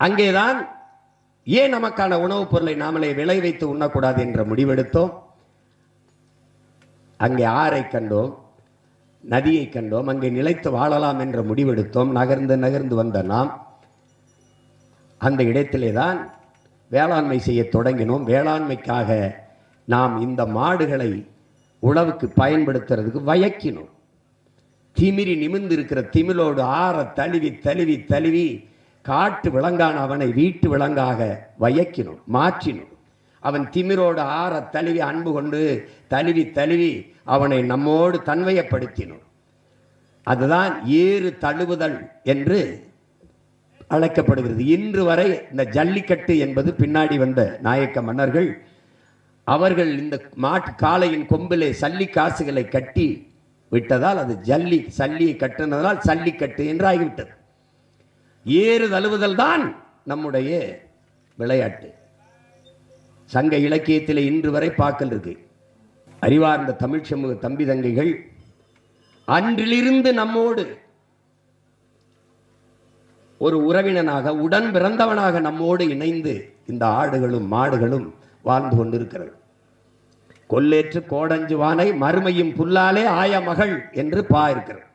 அங்கேதான் ஏன் நமக்கான உணவுப் பொருளை நாமளே விளை வைத்து உண்ணக்கூடாது என்ற முடிவெடுத்தோம். அங்கே ஆறை கண்டோம், நதியை கண்டோம், அங்கே நிலைத்து வாழலாம் என்ற முடிவெடுத்தோம். நகர்ந்து நகர்ந்து வந்த நாம் அந்த இடத்திலே தான் வேளாண்மை செய்ய தொடங்கினோம். வேளாண்மைக்காக நாம் இந்த மாடுகளை உழவுக்கு பயன்படுத்துறதுக்கு வயக்கினோம். திமிரி நிமிர்ந்து இருக்கிற திமிலோடு ஆற தழுவி தழுவி தழுவி காட்டு விலங்கான அவனை வீட்டு விலங்காக வயக்கினோம், மாற்றினோம். அவன் திமிரோடு ஆற தழுவி அன்பு கொண்டு தழுவி தழுவி அவனை நம்மோடு தன்மையப்படுத்தினோம். அதுதான் ஏறு தழுவுதல் என்று அழைக்கப்படுகிறது. இன்று வரை இந்த ஜல்லிக்கட்டு என்பது பின்னாடி வந்த நாயக்க மன்னர்கள் அவர்கள் இந்த மாட்டு காளையின் கொம்பிலே சல்லி காசுகளை கட்டி விட்டதால் அது சல்லியை கட்டினதால் சல்லிக்கட்டு என்று ஆகிவிட்டது. ஏறு தழுவுதல் தான் நம்முடைய விளையாட்டு. சங்க இலக்கியத்தில் இன்று வரை பார்க்கல் இருக்கு. அறிவார்ந்த தமிழ் சமூக தம்பி தங்கைகள் அன்றிலிருந்து நம்மோடு ஒரு உறவினனாக உடன் பிறந்தவனாக நம்மோடு இணைந்து இந்த ஆடுகளும் மாடுகளும் வாழ்ந்து கொண்டிருக்கிறது. கொல்லேற்று கோடஞ்சு வானை மறுமையும் புல்லாலே ஆய மகள் என்று இருக்கிறது.